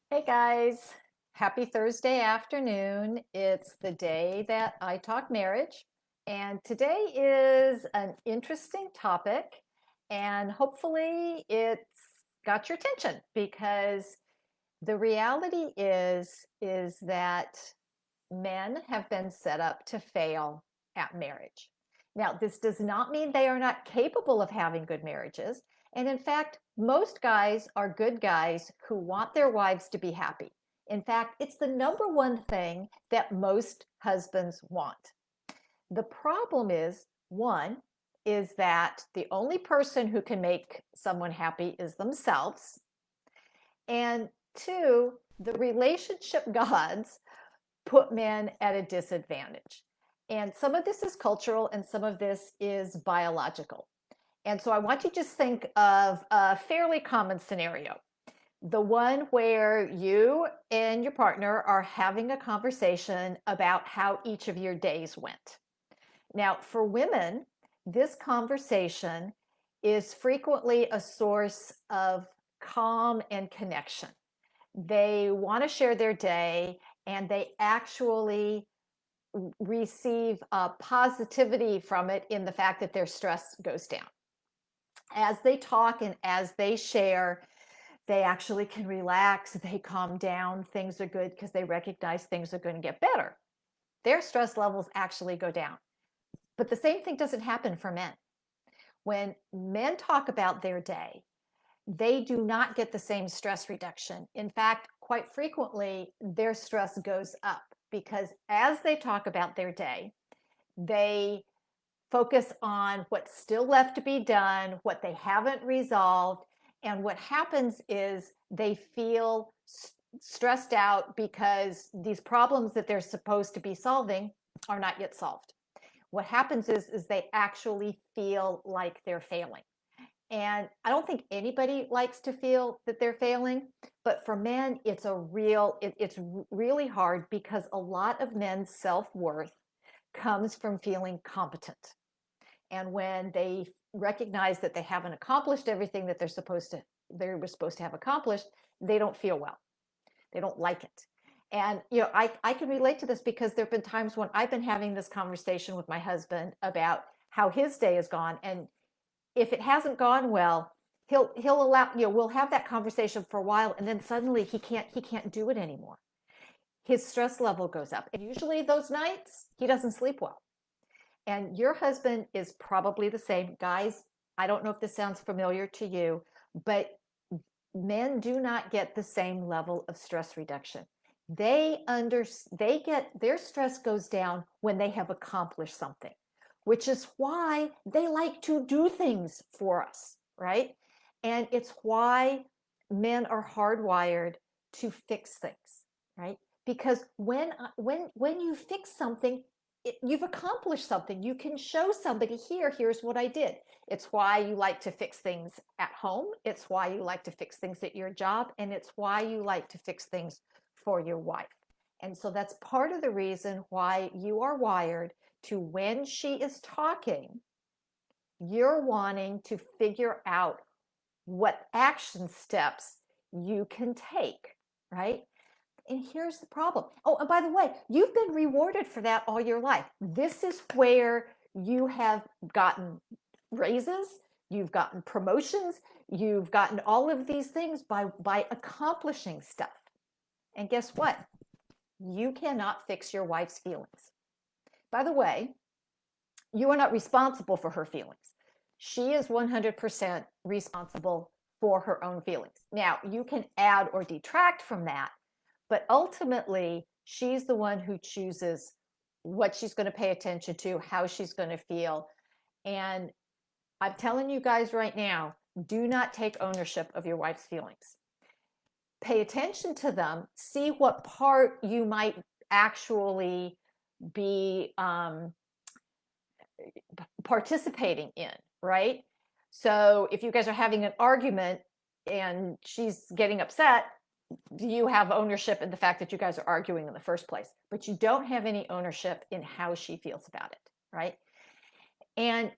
Hey guys, happy Thursday afternoon. It's the day that I talk marriage, and today is an interesting topic, and hopefully it's got your attention because the reality is that men have been set up to fail at marriage. Now, this does not mean they are not capable of having good marriages. And in fact, most guys are good guys who want their wives to be happy. In fact, it's the number one thing that most husbands want. The problem is, one, is that the only person who can make someone happy is themselves. And two, the relationship gods put men at a disadvantage. And some of this is cultural and some of this is biological. And so I want you to just think of a fairly common scenario. The one where you and your partner are having a conversation about how each of your days went. Now, for women, this conversation is frequently a source of calm and connection. They want to share their day and they actually receive positivity from it in the fact that their stress goes down. As they talk and as they share, they actually can relax, they calm down, things are good because they recognize things are going to get better. Their stress levels actually go down. But the same thing doesn't happen for men. When men talk about their day, they do not get the same stress reduction. In fact, quite frequently, their stress goes up because as they talk about their day, they focus on what's still left to be done, what they haven't resolved. And what happens is they feel stressed out because these problems that they're supposed to be solving are not yet solved. What happens is they actually feel like they're failing. And I don't think anybody likes to feel that they're failing, but for men, it's really hard because a lot of men's self-worth comes from feeling competent. And when they recognize that they haven't accomplished everything that they were supposed to have accomplished, they don't feel well. They don't like it. And I can relate to this because there have been times when I've been having this conversation with my husband about how his day has gone, and if it hasn't gone well, he'll allow, we'll have that conversation for a while, and then suddenly he can't do it anymore. His stress level goes up, and usually those nights he doesn't sleep well. And your husband is probably the same. Guys, I don't know if this sounds familiar to you, but men do not get the same level of stress reduction. They get their stress goes down when they have accomplished something, which is why they like to do things for us, right? And it's why men are hardwired to fix things, right? Because when you fix something, you've accomplished something. You can show somebody, here's what I did. It's why you like to fix things at home. It's why you like to fix things at your job. And it's why you like to fix things for your wife. And so that's part of the reason why you are wired to, when she is talking, you're wanting to figure out what action steps you can take, right? And here's the problem. Oh, and by the way, you've been rewarded for that all your life. This is where you have gotten raises, you've gotten promotions, you've gotten all of these things by accomplishing stuff. And guess what? You cannot fix your wife's feelings. By the way, you are not responsible for her feelings. She is 100% responsible for her own feelings. Now, you can add or detract from that, but ultimately, she's the one who chooses what she's going to pay attention to, how she's going to feel. And I'm telling you guys right now, do not take ownership of your wife's feelings. Pay attention to them, see what part you might actually be participating in, right? So if you guys are having an argument and she's getting upset, you have ownership in the fact that you guys are arguing in the first place, but you don't have any ownership in how she feels about it, right? And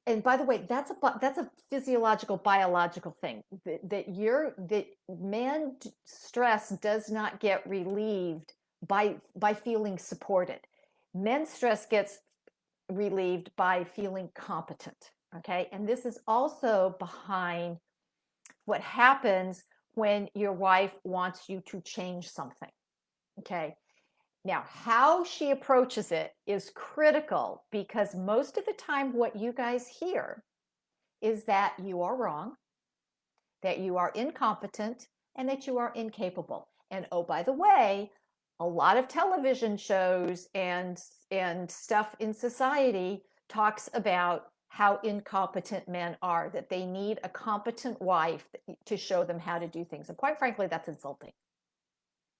and by the way, that's a physiological, biological thing that man stress does not get relieved by feeling supported. Men's stress gets relieved by feeling competent. Okay, and this is also behind what happens when your wife wants you to change something. Okay, now, how she approaches it is critical because most of the time, what you guys hear is that you are wrong, that you are incompetent, and that you are incapable. And oh, by the way, a lot of television shows and stuff in society talks about how incompetent men are, that they need a competent wife to show them how to do things. And quite frankly, that's insulting.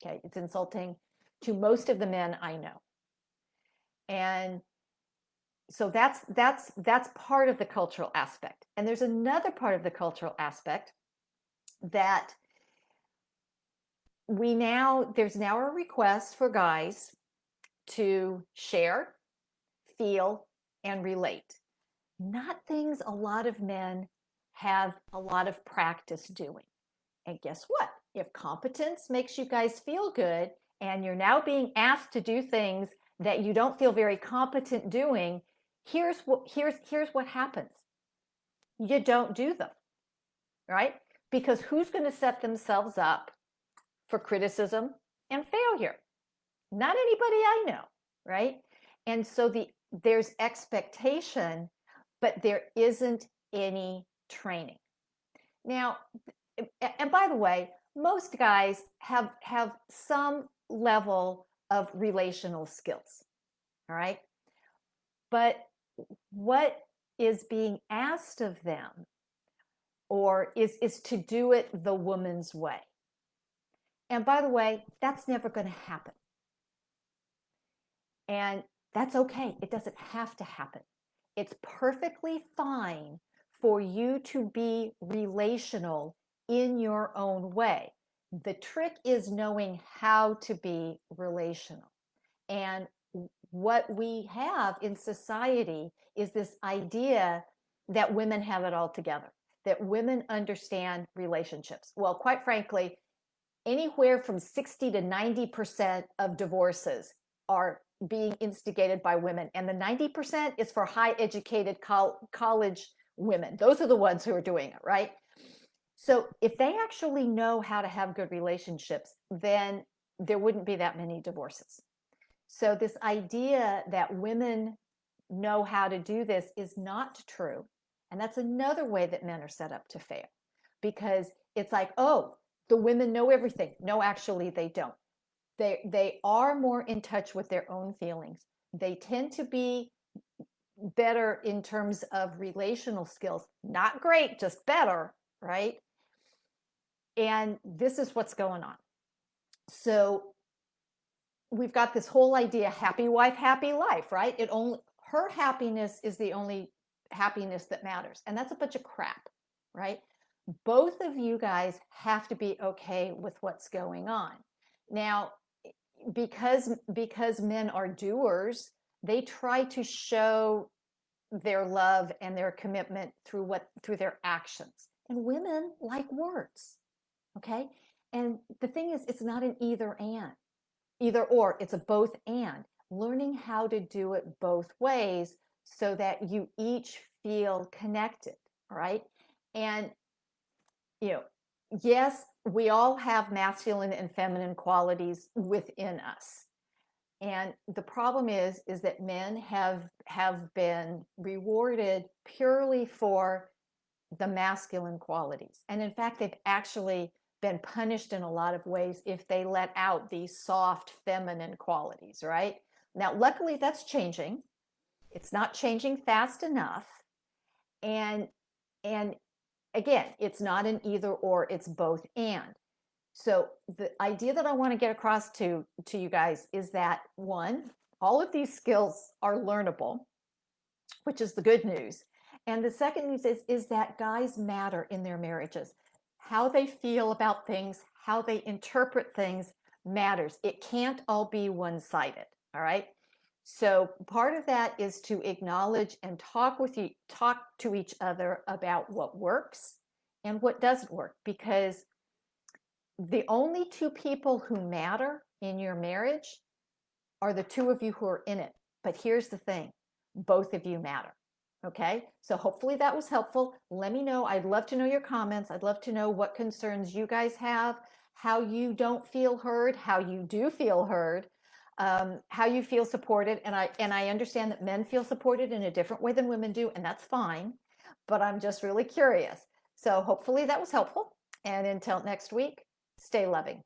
Okay, it's insulting to most of the men I know. And so that's part of the cultural aspect. And there's another part of the cultural aspect that there's now a request for guys to share, feel, and relate. Not things a lot of men have a lot of practice doing. And guess what? If competence makes you guys feel good and you're now being asked to do things that you don't feel very competent doing, here's what happens. You don't do them, right? Because who's going to set themselves up for criticism and failure? Not anybody I know, right? And so there's expectation, but there isn't any training. Now, and by the way, most guys have some level of relational skills, all right? But what is being asked of them or is to do it the woman's way. And by the way, that's never going to happen. And that's okay. It doesn't have to happen. It's perfectly fine for you to be relational in your own way. The trick is knowing how to be relational. And what we have in society is this idea that women have it all together, that women understand relationships. Well, quite frankly, anywhere from 60 to 90% of divorces are being instigated by women. And the 90% is for high educated college women. Those are the ones who are doing it, right? So if they actually know how to have good relationships, then there wouldn't be that many divorces. So this idea that women know how to do this is not true. And that's another way that men are set up to fail, because it's like, oh, the women know everything. No, actually, they don't. They are more in touch with their own feelings. They tend to be better in terms of relational skills. Not great, just better, right? And this is what's going on. So we've got this whole idea, happy wife, happy life, right? Her happiness is the only happiness that matters. And that's a bunch of crap, right? Both of you guys have to be okay with what's going on. Now, because men are doers, they try to show their love and their commitment through their actions. And women like words. Okay? And the thing is, it's not an either or, it's a both and. Learning how to do it both ways so that you each feel connected, right? And yes, we all have masculine and feminine qualities within us. And the problem is that men have been rewarded purely for the masculine qualities. And in fact, they've actually been punished in a lot of ways if they let out these soft feminine qualities, right? Now, luckily, that's changing. It's not changing fast enough. And again, it's not an either or, it's both and. So the idea that I want to get across to you guys is that, one, all of these skills are learnable, which is the good news. And the second news is that guys matter in their marriages. How they feel about things, how they interpret things matters. It can't all be one-sided, all right? So part of that is to acknowledge and talk to each other about what works and what doesn't work, because the only two people who matter in your marriage are the two of you who are in it. But here's the thing, both of you matter. Okay, so hopefully that was helpful. Let me know. I'd love to know your comments. I'd love to know what concerns you guys have, how you don't feel heard, how you do feel heard, how you feel supported. And I understand that men feel supported in a different way than women do, and that's fine. But I'm just really curious. So hopefully that was helpful. And until next week, stay loving.